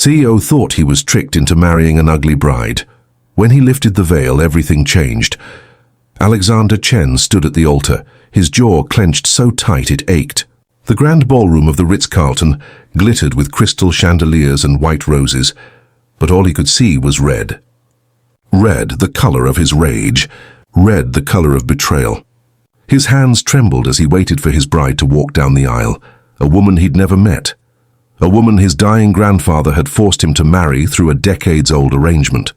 CEO thought he was tricked into marrying an ugly bride. When he lifted the veil, everything changed. Alexander Chen stood at the altar, his jaw clenched so tight it ached. The grand ballroom of the Ritz-Carlton glittered with crystal chandeliers and white roses, but all he could see was red. Red, the color of his rage. Red, the color of betrayal. His hands trembled as he waited for his bride to walk down the aisle, a woman he'd never met. A woman his dying grandfather had forced him to marry through a decades-old arrangement.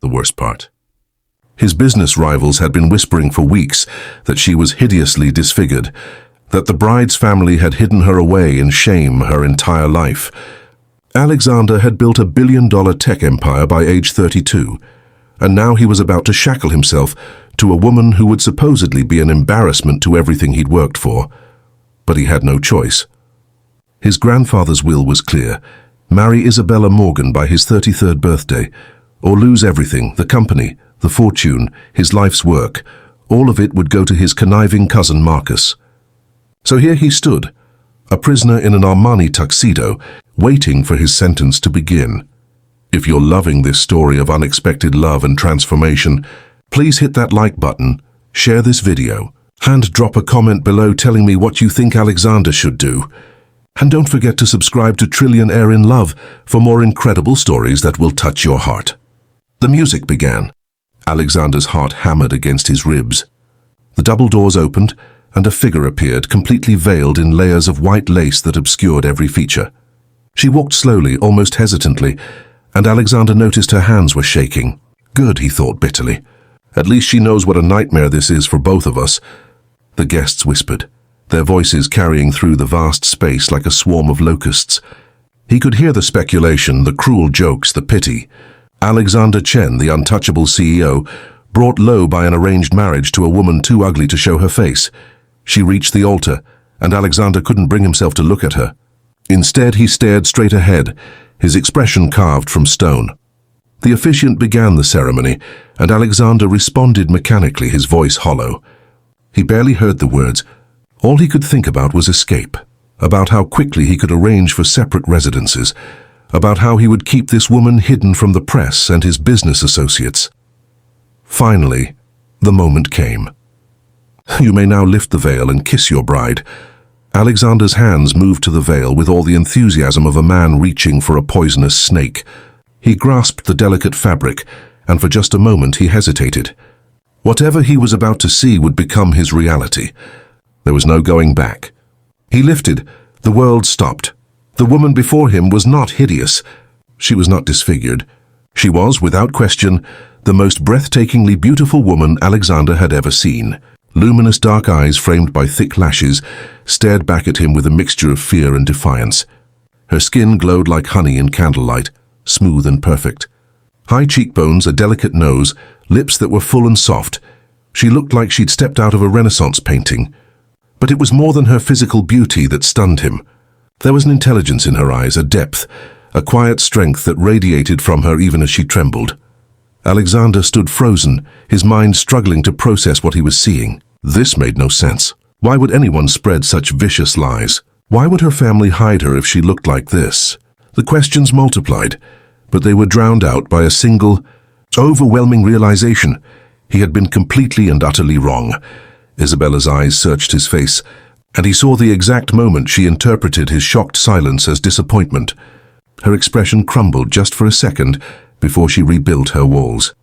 The worst part. His business rivals had been whispering for weeks that she was hideously disfigured, that the bride's family had hidden her away in shame her entire life. Alexander had built a billion-dollar tech empire by age 32, and now he was about to shackle himself to a woman who would supposedly be an embarrassment to everything he'd worked for. But he had no choice. His grandfather's will was clear: marry Isabella Morgan by his 33rd birthday, or lose everything, the company, the fortune, his life's work. All of it would go to his conniving cousin Marcus. So here he stood, a prisoner in an Armani tuxedo, waiting for his sentence to begin. If you're loving this story of unexpected love and transformation, please hit that like button, share this video, and drop a comment below telling me what you think Alexander should do. And don't forget to subscribe to Trillionaire in Love for more incredible stories that will touch your heart. The music began. Alexander's heart hammered against his ribs. The double doors opened, and a figure appeared, completely veiled in layers of white lace that obscured every feature. She walked slowly, almost hesitantly, and Alexander noticed her hands were shaking. Good, he thought bitterly. At least she knows what a nightmare this is for both of us. The guests whispered, their voices carrying through the vast space like a swarm of locusts. He could hear the speculation, the cruel jokes, the pity. Alexander Chen, the untouchable CEO, brought low by an arranged marriage to a woman too ugly to show her face. She reached the altar, and Alexander couldn't bring himself to look at her. Instead, he stared straight ahead, his expression carved from stone. The officiant began the ceremony, and Alexander responded mechanically, his voice hollow. He barely heard the words. All he could think about was escape, about how quickly he could arrange for separate residences, about how he would keep this woman hidden from the press and his business associates. Finally, the moment came. You may now lift the veil and kiss your bride. Alexander's hands moved to the veil with all the enthusiasm of a man reaching for a poisonous snake. He grasped the delicate fabric, and for just a moment he hesitated. Whatever he was about to see would become his reality. There was no going back. He lifted. The world stopped. The woman before him was not hideous. She was not disfigured. She was, without question, the most breathtakingly beautiful woman Alexander had ever seen. Luminous dark eyes framed by thick lashes stared back at him with a mixture of fear and defiance. Her skin glowed like honey in candlelight, smooth and perfect. High cheekbones, a delicate nose, lips that were full and soft. She looked like she'd stepped out of a Renaissance painting. But it was more than her physical beauty that stunned him. There was an intelligence in her eyes, a depth, a quiet strength that radiated from her even as she trembled. Alexander stood frozen, his mind struggling to process what he was seeing. This made no sense. Why would anyone spread such vicious lies? Why would her family hide her if she looked like this? The questions multiplied, but they were drowned out by a single, overwhelming realization. He had been completely and utterly wrong. Isabella's eyes searched his face, and he saw the exact moment she interpreted his shocked silence as disappointment. Her expression crumbled just for a second before she rebuilt her walls.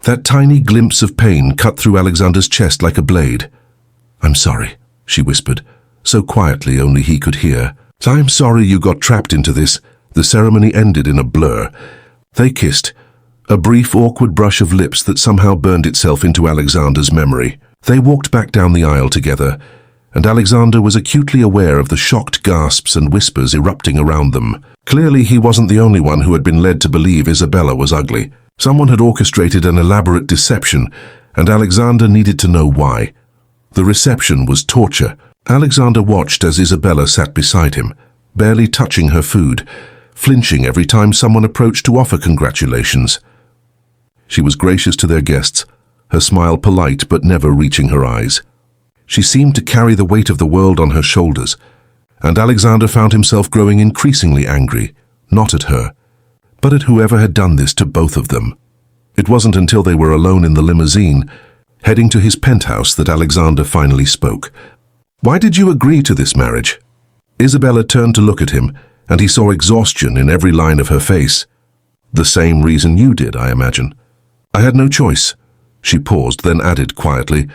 That tiny glimpse of pain cut through Alexander's chest like a blade. "I'm sorry," she whispered, so quietly only he could hear. "I'm sorry you got trapped into this." The ceremony ended in a blur. They kissed, a brief, awkward brush of lips that somehow burned itself into Alexander's memory. They walked back down the aisle together, and Alexander was acutely aware of the shocked gasps and whispers erupting around them. Clearly, he wasn't the only one who had been led to believe Isabella was ugly. Someone had orchestrated an elaborate deception, and Alexander needed to know why. The reception was torture. Alexander watched as Isabella sat beside him, barely touching her food, flinching every time someone approached to offer congratulations. She was gracious to their guests, her smile polite but never reaching her eyes. She seemed to carry the weight of the world on her shoulders, and Alexander found himself growing increasingly angry, not at her, but at whoever had done this to both of them. It wasn't until they were alone in the limousine, heading to his penthouse, that Alexander finally spoke. "Why did you agree to this marriage?" Isabella turned to look at him, and he saw exhaustion in every line of her face. "The same reason you did, I imagine." "I had no choice." She paused, then added quietly,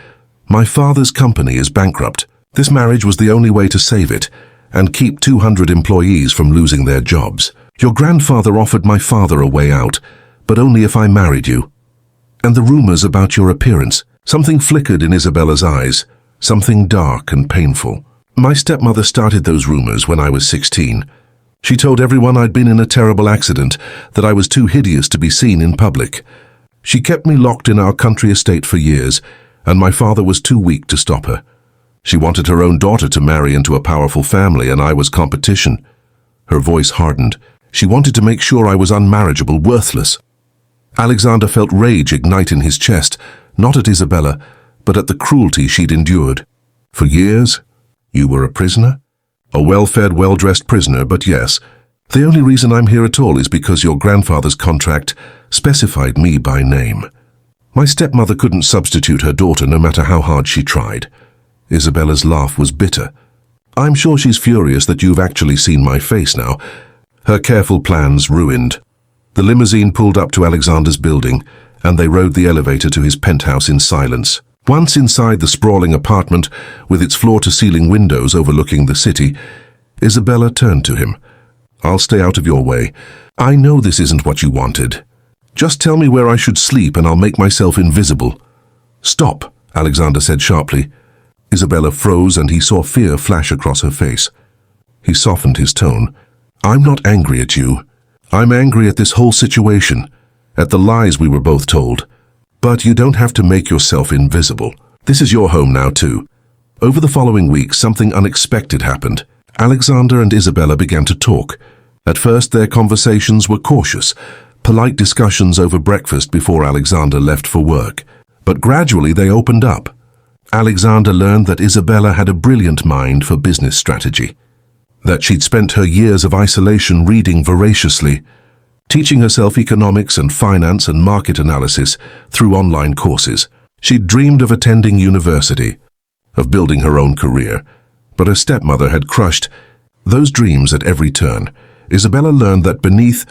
"My father's company is bankrupt. This marriage was the only way to save it and keep 200 employees from losing their jobs. Your grandfather offered my father a way out, but only if I married you. And the rumors about your appearance." Something flickered in Isabella's eyes, something dark and painful. "My stepmother started those rumors when I was 16. She told everyone I'd been in a terrible accident, that I was too hideous to be seen in public. She kept me locked in our country estate for years, and my father was too weak to stop her. She wanted her own daughter to marry into a powerful family, and I was competition." Her voice hardened. "She wanted to make sure I was unmarriageable, worthless." Alexander felt rage ignite in his chest, not at Isabella, but at the cruelty she'd endured. "For years? You were a prisoner?" "A well-fed, well-dressed prisoner, but yes. The only reason I'm here at all is because your grandfather's contract specified me by name. My stepmother couldn't substitute her daughter no matter how hard she tried." Isabella's laugh was bitter. "I'm sure she's furious that you've actually seen my face now. Her careful plans ruined." The limousine pulled up to Alexander's building, and they rode the elevator to his penthouse in silence. Once inside the sprawling apartment, with its floor-to-ceiling windows overlooking the city, Isabella turned to him. "I'll stay out of your way. I know this isn't what you wanted. Just tell me where I should sleep and I'll make myself invisible." "Stop," Alexander said sharply. Isabella froze, and he saw fear flash across her face. He softened his tone. "I'm not angry at you. I'm angry at this whole situation, at the lies we were both told. But you don't have to make yourself invisible. This is your home now too." Over the following weeks, something unexpected happened. Alexander and Isabella began to talk. At first, their conversations were cautious, polite discussions over breakfast before Alexander left for work. But gradually they opened up. Alexander learned that Isabella had a brilliant mind for business strategy, that she'd spent her years of isolation reading voraciously, teaching herself economics and finance and market analysis through online courses. She'd dreamed of attending university, of building her own career, but her stepmother had crushed those dreams at every turn. Isabella learned that beneath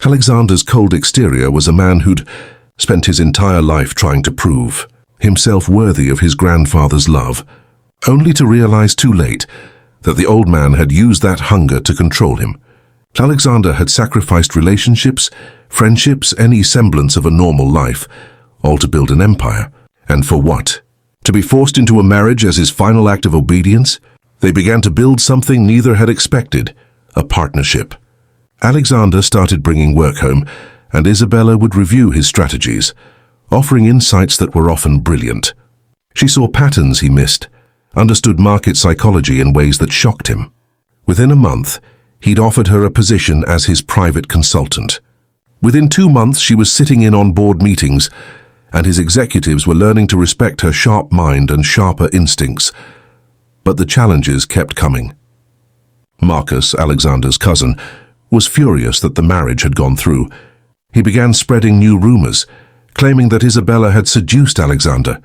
Alexander's cold exterior was a man who'd spent his entire life trying to prove himself worthy of his grandfather's love, only to realize too late that the old man had used that hunger to control him. Alexander had sacrificed relationships, friendships, any semblance of a normal life, all to build an empire. And for what? To be forced into a marriage as his final act of obedience? They began to build something neither had expected, a partnership. Alexander started bringing work home, and Isabella would review his strategies, offering insights that were often brilliant. She saw patterns he missed, understood market psychology in ways that shocked him. Within a month, he'd offered her a position as his private consultant. Within 2 months, she was sitting in on board meetings, and his executives were learning to respect her sharp mind and sharper instincts. But the challenges kept coming. Marcus, Alexander's cousin, was furious that the marriage had gone through. He began spreading new rumors, claiming that Isabella had seduced Alexander,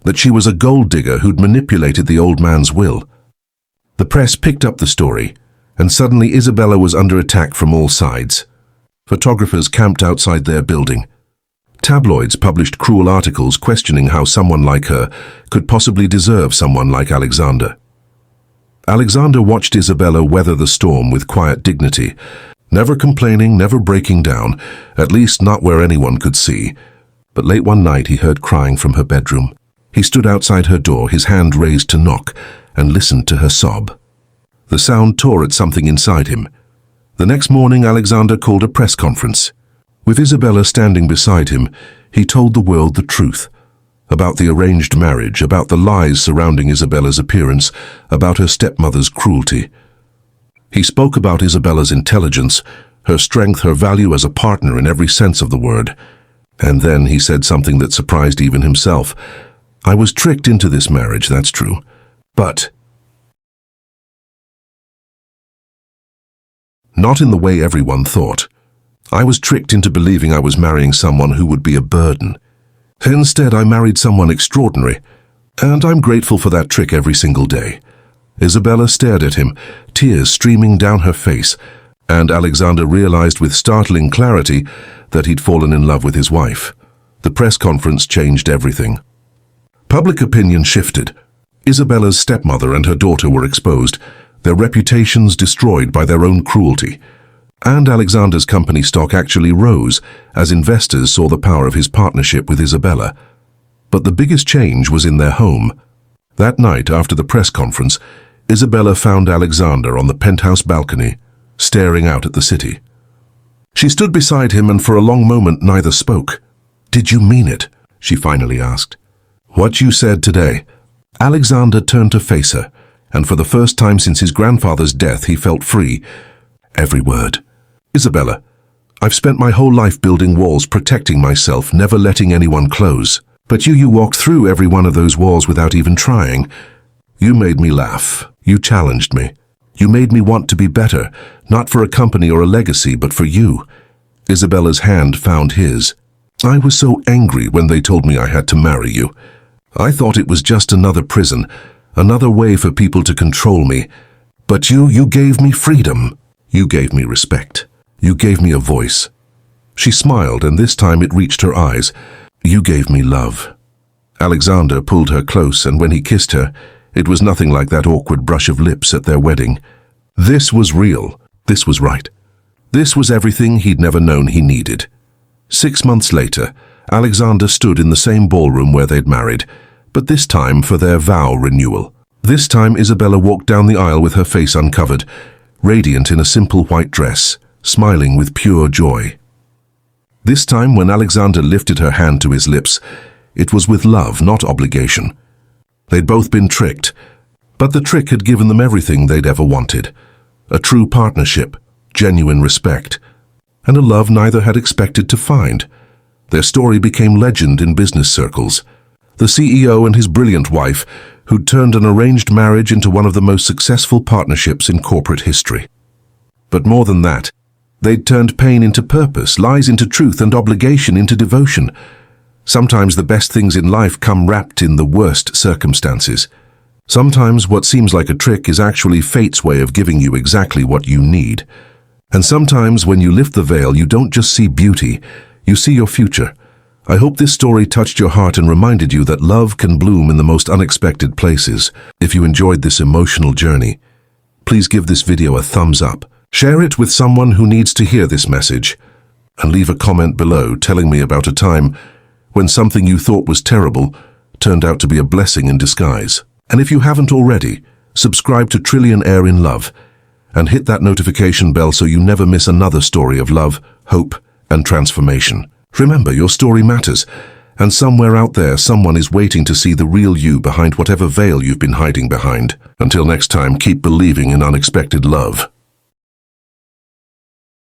that she was a gold digger who'd manipulated the old man's will. The press picked up the story, and suddenly Isabella was under attack from all sides. Photographers camped outside their building. Tabloids published cruel articles questioning how someone like her could possibly deserve someone like Alexander. Alexander watched Isabella weather the storm with quiet dignity, never complaining, never breaking down, at least not where anyone could see. But late one night he heard crying from her bedroom. He stood outside her door, his hand raised to knock, and listened to her sob. The sound tore at something inside him. The next morning Alexander called a press conference. With Isabella standing beside him, he told the world the truth. About the arranged marriage, about the lies surrounding Isabella's appearance, about her stepmother's cruelty. He spoke about Isabella's intelligence, her strength, her value as a partner in every sense of the word. And then he said something that surprised even himself. "I was tricked into this marriage, that's true. But Not in the way everyone thought. I was tricked into believing I was marrying someone who would be a burden. Instead, I married someone extraordinary, and I'm grateful for that trick every single day." Isabella stared at him, tears streaming down her face, and Alexander realized with startling clarity that he'd fallen in love with his wife. The press conference changed everything. Public opinion shifted. Isabella's stepmother and her daughter were exposed, their reputations destroyed by their own cruelty. And Alexander's company stock actually rose as investors saw the power of his partnership with Isabella. But the biggest change was in their home. That night, after the press conference, Isabella found Alexander on the penthouse balcony, staring out at the city. She stood beside him, and for a long moment neither spoke. "Did you mean it?" she finally asked. "What you said today." Alexander turned to face her, and for the first time since his grandfather's death he felt free. "Every word." "Isabella, I've spent my whole life building walls, protecting myself, never letting anyone close. But you walked through every one of those walls without even trying. You made me laugh. You challenged me. You made me want to be better, not for a company or a legacy, but for you." Isabella's hand found his. "I was so angry when they told me I had to marry you. I thought it was just another prison, another way for people to control me. But you gave me freedom. You gave me respect. You gave me a voice." She smiled, and this time it reached her eyes. "You gave me love." Alexander pulled her close, and when he kissed her, it was nothing like that awkward brush of lips at their wedding. This was real. This was right. This was everything he'd never known he needed. 6 months later, Alexander stood in the same ballroom where they'd married, but this time for their vow renewal. This time Isabella walked down the aisle with her face uncovered, radiant in a simple white dress, smiling with pure joy. This time, when Alexander lifted her hand to his lips, it was with love, not obligation. They'd both been tricked, but the trick had given them everything they'd ever wanted. A true partnership, genuine respect, and a love neither had expected to find. Their story became legend in business circles. The CEO and his brilliant wife, who'd turned an arranged marriage into one of the most successful partnerships in corporate history. But more than that, they'd turned pain into purpose, lies into truth, and obligation into devotion. Sometimes the best things in life come wrapped in the worst circumstances. Sometimes what seems like a trick is actually fate's way of giving you exactly what you need. And sometimes when you lift the veil, you don't just see beauty, you see your future. I hope this story touched your heart and reminded you that love can bloom in the most unexpected places. If you enjoyed this emotional journey, please give this video a thumbs up. Share it with someone who needs to hear this message, and leave a comment below telling me about a time when something you thought was terrible turned out to be a blessing in disguise. And if you haven't already, subscribe to Trillionaire in Love and hit that notification bell so you never miss another story of love, hope, and transformation. Remember, your story matters, and somewhere out there someone is waiting to see the real you behind whatever veil you've been hiding behind. Until next time, keep believing in unexpected love.